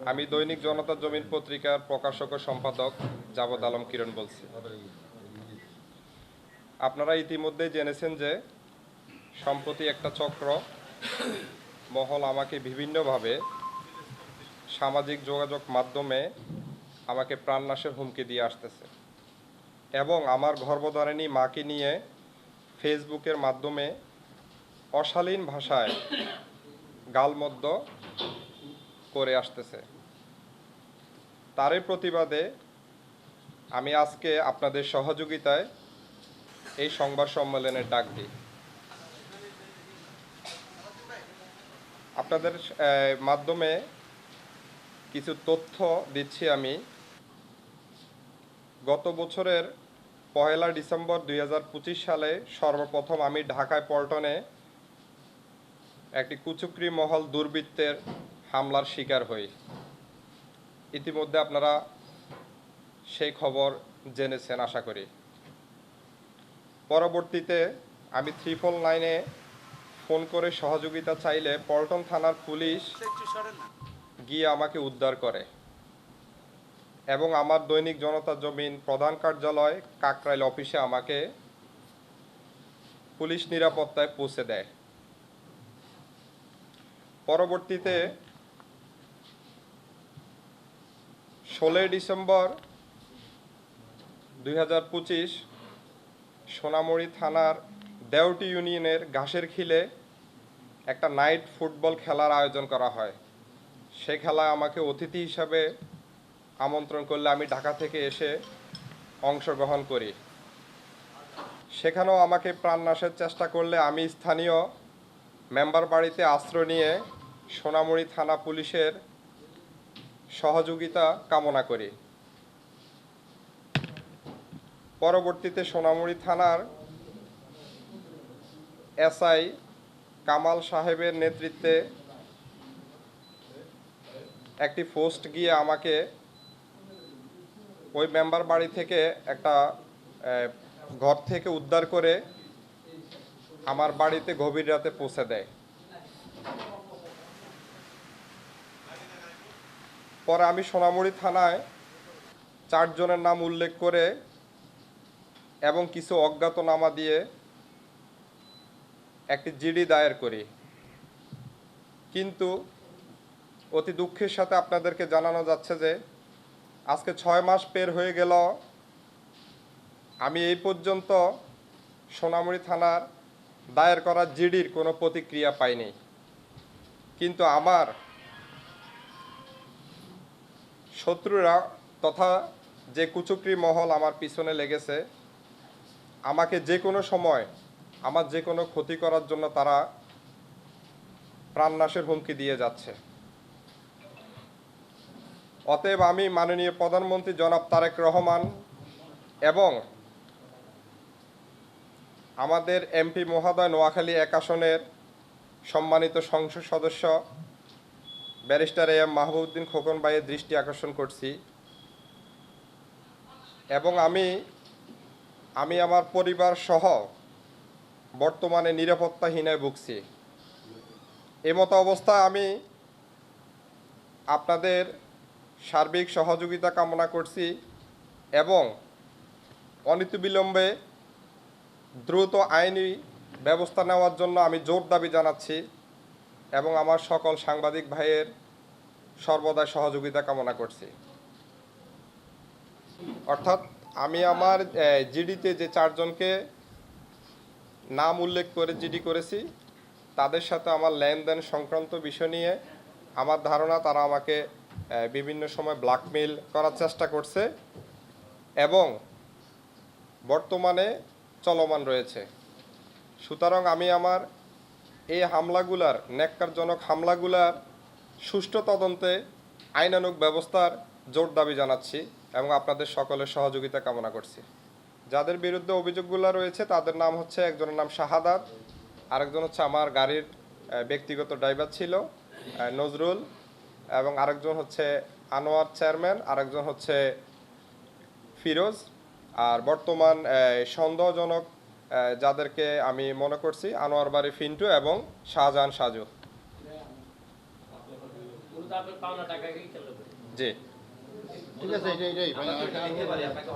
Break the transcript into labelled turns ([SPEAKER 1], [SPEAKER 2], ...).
[SPEAKER 1] আমি দৈনিক জনতা জমিন পত্রিকার প্রকাশক ও সম্পাদক জাভদ আলম কিরণ বলছি। আপনারা ইতিমধ্যেই জেনেছেন যে সম্প্রতি একটা চক্র মহল আমাকে বিভিন্নভাবে সামাজিক যোগাযোগ মাধ্যমে আমাকে প্রাণনাশের হুমকি দিয়ে আসতেছে এবং আমার গর্ভধারিণী মাকে নিয়ে ফেসবুকের মাধ্যমে অশালীন ভাষায় গালমদ্দ করে আসতেছে। তারই প্রতিবাদে আমি আজকে আপনাদের সহযোগিতায় এই সংবাদ সম্মেলনের ডাক দিই। আপনাদের মাধ্যমে কিছু তথ্য দিচ্ছি আমি। গত বছরের 1 ডিসেম্বর 2025 সালে সর্বপ্রথম আমি ঢাকায় পল্টনে একটি কুচক্রী মহল দুর্বৃত্তের হামলার শিকার হই। ইতিমধ্যে আপনারা সেই খবর জেনেছেন আশা করি। পরবর্তীতে আমি 399-এ ফোন করে সহযোগিতা চাইলে পল্টন থানার পুলিশ গিয়ে আমাকে উদ্ধার করে এবং আমার দৈনিক জনতা জমিন প্রধান কার্যালয় কাকরাইল অফিসে আমাকে পুলিশ নিরাপত্তায় পৌঁছে দেয়। পরবর্তীতে 16 ডিসেম্বর 2025 সোনামুড়ি থানার দেওটি ইউনিয়নের ঘাসের খিলে একটা নাইট ফুটবল খেলার আয়োজন করা হয়। সে খেলায় আমাকে অতিথি হিসাবে আমন্ত্রণ করলে আমি ঢাকা থেকে এসে অংশগ্রহণ করি। সেখানেও আমাকে প্রাণনাশের চেষ্টা করলে আমি স্থানীয় মেম্বার বাড়িতে আশ্রয় নিয়ে সোনামুড়ি থানা পুলিশের সহযোগিতা কামনা করি। পরবর্তীতে সোনামুড়ি থানার এসআই কামাল সাহেবের নেতৃত্বে একটি পোস্ট গিয়ে আমাকে ওই মেম্বার বাড়ি থেকে একটা ঘর থেকে উদ্ধার করে আমার বাড়িতে গভীর রাতে পৌঁছে দেয়। পরে আমি সোনামুড়ি থানায় 4 জনের নাম উল্লেখ করে এবং কিছু অজ্ঞাতনামা দিয়ে একটি জিডি দায়ের করি। কিন্তু অতি দুঃখের সাথে আপনাদেরকে জানানো যাচ্ছে যে আজকে 6 মাস পের হয়ে গেল আমি এই পর্যন্ত সোনামুড়ি থানার দায়ের করা জিডির কোনো প্রতিক্রিয়া পাইনি। কিন্তু আমার শত্রুরা তথা যে কুচক্রী মহল আমার পিছনে লেগেছে আমাকে যে কোনো সময় আমার যে কোনো ক্ষতি করার জন্য তারা প্রাণনাশের হুমকি দিয়ে যাচ্ছে। অতএব আমি মাননীয় প্রধানমন্ত্রী জনাব তারেক রহমান এবং আমাদের এমপি মহোদয় নোয়াখালী 1 আসনের সম্মানিত সংসদ সদস্য ব্যারিস্টার AM মাহবুবউদ্দিন খোকন ভাইয়ের দৃষ্টি আকর্ষণ করছি এবং আমি আমার পরিবার সহ বর্তমানে নিরাপত্তাহীনায় ভুগছি। এমতো অবস্থায় আমি আপনাদের সার্বিক সহযোগিতা কামনা করছি এবং অনতিবিলম্বে দ্রুত আইনি ব্যবস্থা নেওয়ার জন্য আমি জোর দাবি জানাচ্ছি এবং আমার সকল সাংবাদিক ভাইয়ের সর্বদাই সহযোগিতা কামনা করছি। অর্থাৎ আমি আমার জিডিতে যে 4 জনকে নাম উল্লেখ করে জিডি করেছি তাদের সাথে আমার লেনদেন সংক্রান্ত বিষয় নিয়ে আমার ধারণা তারা আমাকে বিভিন্ন সময় ব্ল্যাকমেইল করার চেষ্টা করছে এবং বর্তমানে চলমান রয়েছে। সুতরাং আমি আমার এই হামলাগুলার ন্যাক্কারজনক হামলাগুলার সুষ্ঠু তদন্তে আইনানুগ ব্যবস্থার জোর দাবি জানাচ্ছি এবং আপনাদের সকলের সহযোগিতা কামনা করছি। যাদের বিরুদ্ধে অভিযোগগুলো রয়েছে তাদের নাম হচ্ছে, একজনের নাম শাহাদাত, আরেকজন হচ্ছে আমার গাড়ির ব্যক্তিগত ড্রাইভার ছিল নজরুল, এবং আরেকজন হচ্ছে আনোয়ার চেয়ারম্যান, আরেকজন হচ্ছে ফিরোজ। আর বর্তমান সন্দেহজনক যাদেরকে আমি মনে করছি আনোয়ার বাড়ি ফিন্টু এবং শাহজাহান সাজু।
[SPEAKER 2] শুধু আপনার পাওনা টাকাকেই কেন্দ্র করে।
[SPEAKER 1] জি
[SPEAKER 3] ঠিক আছে, এটাই মানে
[SPEAKER 2] আমরা কি দেখতে পারি আপনাকে